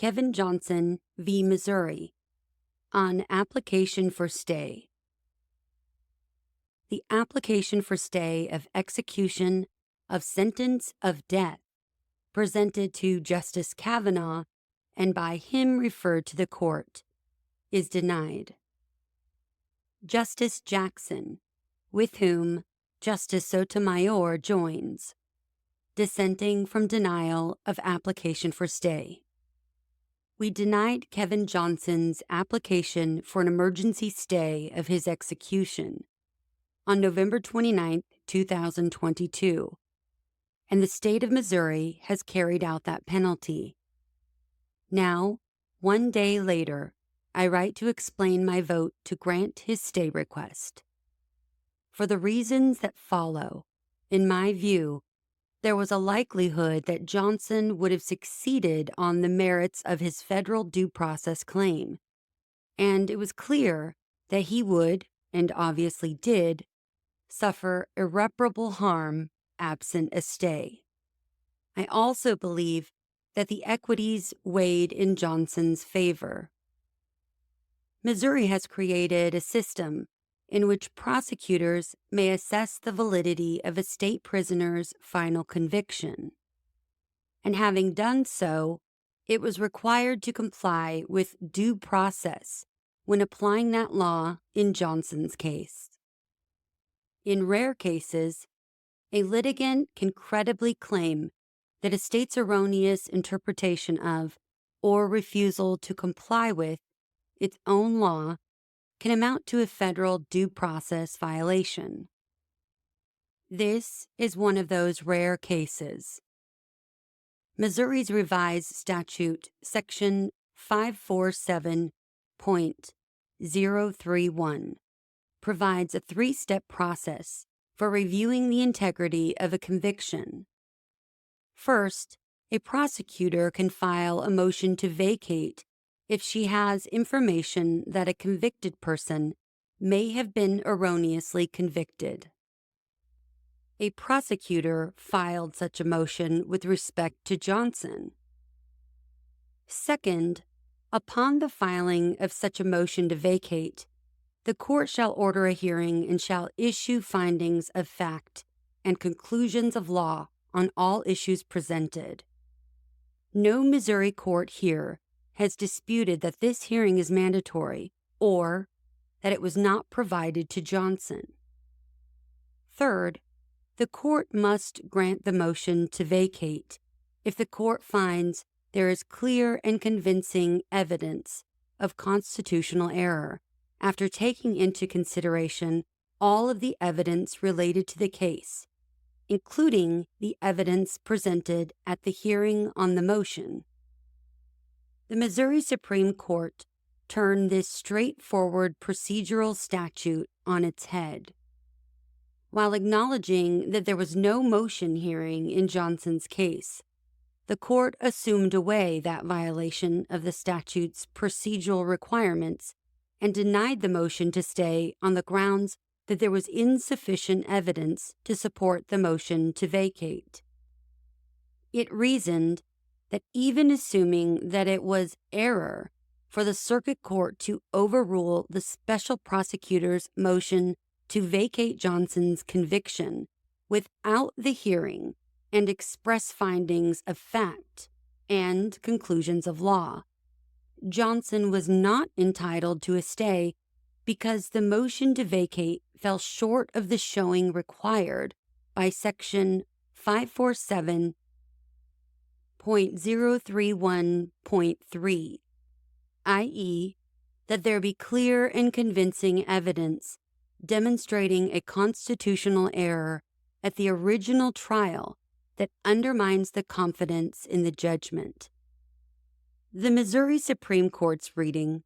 Kevin Johnson v. Missouri on application for stay. The application for stay of execution of sentence of death presented to Justice Kavanaugh and by him referred to the court is denied. Justice Jackson, with whom Justice Sotomayor joins, dissenting from denial of application for stay. We denied Kevin Johnson's application for an emergency stay of his execution on November 29, 2022, and the state of Missouri has carried out that penalty. Now, one day later, I write to explain my vote to grant his stay request. For the reasons that follow, in my view, there was a likelihood that Johnson would have succeeded on the merits of his federal due process claim, and it was clear that he would, and obviously did, suffer irreparable harm absent a stay. I also believe that the equities weighed in Johnson's favor. Missouri has created a system in which prosecutors may assess the validity of a state prisoner's final conviction. And having done so, it was required to comply with due process when applying that law in Johnson's case. In rare cases, a litigant can credibly claim that a state's erroneous interpretation of or refusal to comply with its own law can amount to a federal due process violation. This is one of those rare cases. Missouri's revised statute, Section 547.031, provides a three-step process for reviewing the integrity of a conviction. First, a prosecutor can file a motion to vacate if she has information that a convicted person may have been erroneously convicted. A prosecutor filed such a motion with respect to Johnson. Second, upon the filing of such a motion to vacate, the court shall order a hearing and shall issue findings of fact and conclusions of law on all issues presented. No Missouri court here has disputed that this hearing is mandatory or that it was not provided to Johnson. Third, the court must grant the motion to vacate if the court finds there is clear and convincing evidence of constitutional error after taking into consideration all of the evidence related to the case, including the evidence presented at the hearing on the motion. The Missouri Supreme Court turned this straightforward procedural statute on its head. While acknowledging that there was no motion hearing in Johnson's case, the court assumed away that violation of the statute's procedural requirements and denied the motion to stay on the grounds that there was insufficient evidence to support the motion to vacate. It reasoned that even assuming that it was error for the circuit court to overrule the special prosecutor's motion to vacate Johnson's conviction without the hearing and express findings of fact and conclusions of law, Johnson was not entitled to a stay because the motion to vacate fell short of the showing required by Section 547.031.3, i.e., that there be clear and convincing evidence demonstrating a constitutional error at the original trial that undermines the confidence in the judgment. The Missouri Supreme Court's reading,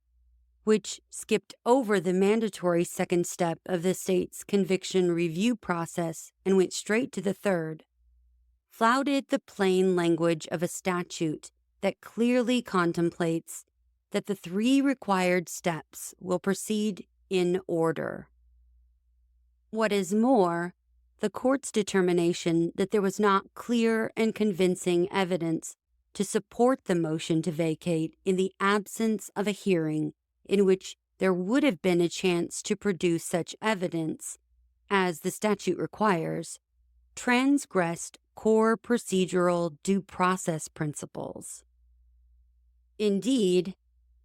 which skipped over the mandatory second step of the state's conviction review process and went straight to the third, flouted the plain language of a statute that clearly contemplates that the three required steps will proceed in order. What is more, the court's determination that there was not clear and convincing evidence to support the motion to vacate in the absence of a hearing in which there would have been a chance to produce such evidence as the statute requires, transgressed core procedural due process principles. Indeed,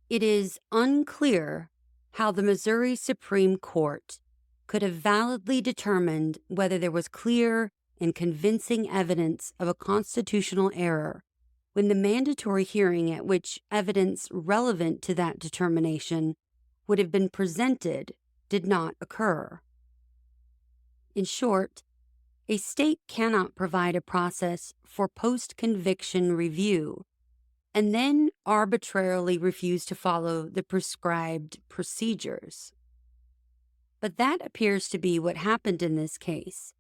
it is unclear how the Missouri Supreme Court could have validly determined whether there was clear and convincing evidence of a constitutional error when the mandatory hearing at which evidence relevant to that determination would have been presented did not occur. In short, a state cannot provide a process for post-conviction review and then arbitrarily refuse to follow the prescribed procedures. But that appears to be what happened in this case,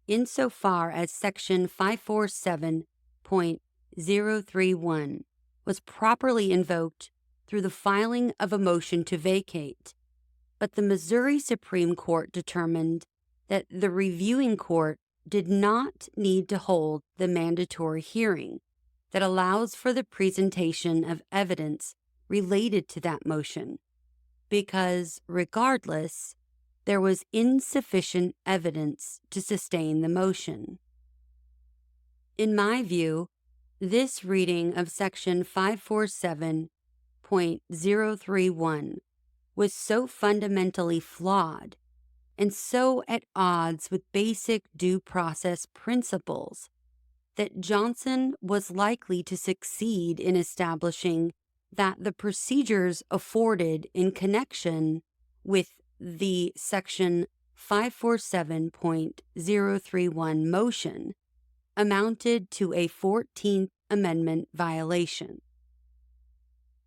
insofar as Section 547.031 was properly invoked through the filing of a motion to vacate. But the Missouri Supreme Court determined that the reviewing court did not need to hold the mandatory hearing that allows for the presentation of evidence related to that motion, because regardless, there was insufficient evidence to sustain the motion. In my view, this reading of Section 547.031 was so fundamentally flawed and so at odds with basic due process principles that Johnson was likely to succeed in establishing that the procedures afforded in connection with the Section 547.031 motion amounted to a 14th Amendment violation.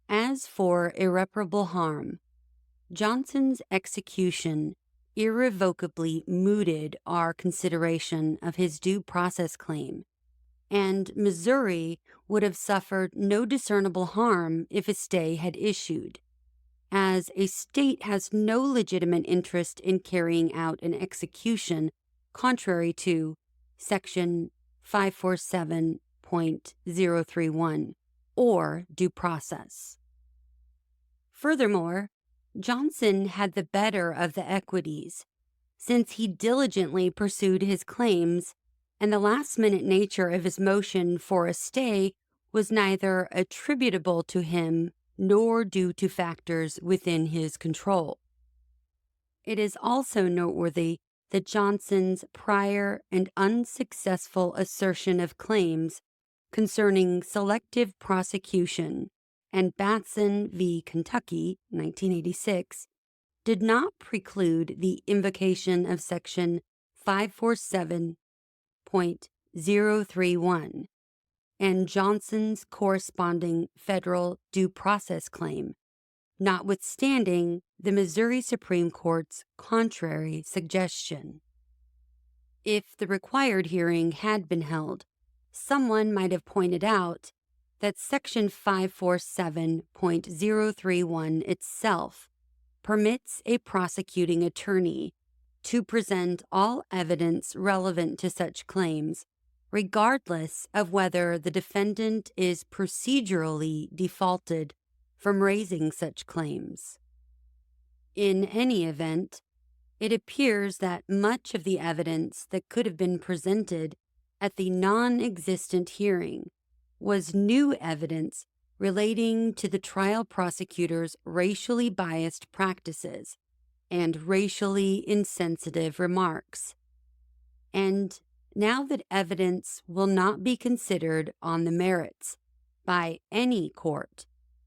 As for irreparable harm, Johnson's execution irrevocably mooted our consideration of his due process claim, and Missouri would have suffered no discernible harm if a stay had issued, as a state has no legitimate interest in carrying out an execution contrary to Section 547.031 or due process. Furthermore, Johnson had the better of the equities, since he diligently pursued his claims, and the last-minute nature of his motion for a stay was neither attributable to him nor due to factors within his control. It is also noteworthy that Johnson's prior and unsuccessful assertion of claims concerning selective prosecution and Batson v. Kentucky, 1986, did not preclude the invocation of Section 547.031 and Johnson's corresponding federal due process claim, notwithstanding the Missouri Supreme Court's contrary suggestion. If the required hearing had been held, someone might have pointed out that Section 547.031 itself permits a prosecuting attorney to present all evidence relevant to such claims, regardless of whether the defendant is procedurally defaulted from raising such claims. In any event, it appears that much of the evidence that could have been presented at the non-existent hearing was new evidence relating to the trial prosecutor's racially biased practices and racially insensitive remarks. And now that evidence will not be considered on the merits by any court,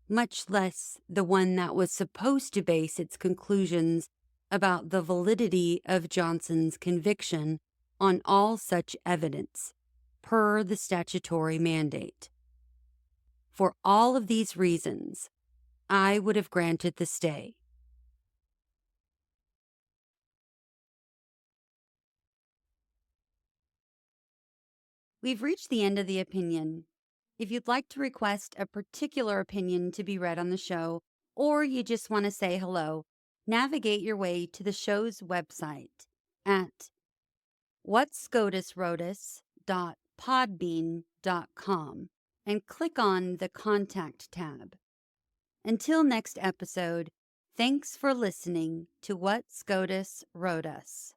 much less the one that was supposed to base its conclusions about the validity of Johnson's conviction on all such evidence, per the statutory mandate. For all of these reasons, I would have granted the stay. We've reached the end of the opinion. If you'd like to request a particular opinion to be read on the show, or you just want to say hello, navigate your way to the show's website at whatscotusrotus.podbean.com and click on the Contact tab. Until next episode, thanks for listening to What SCOTUS Wrote Us.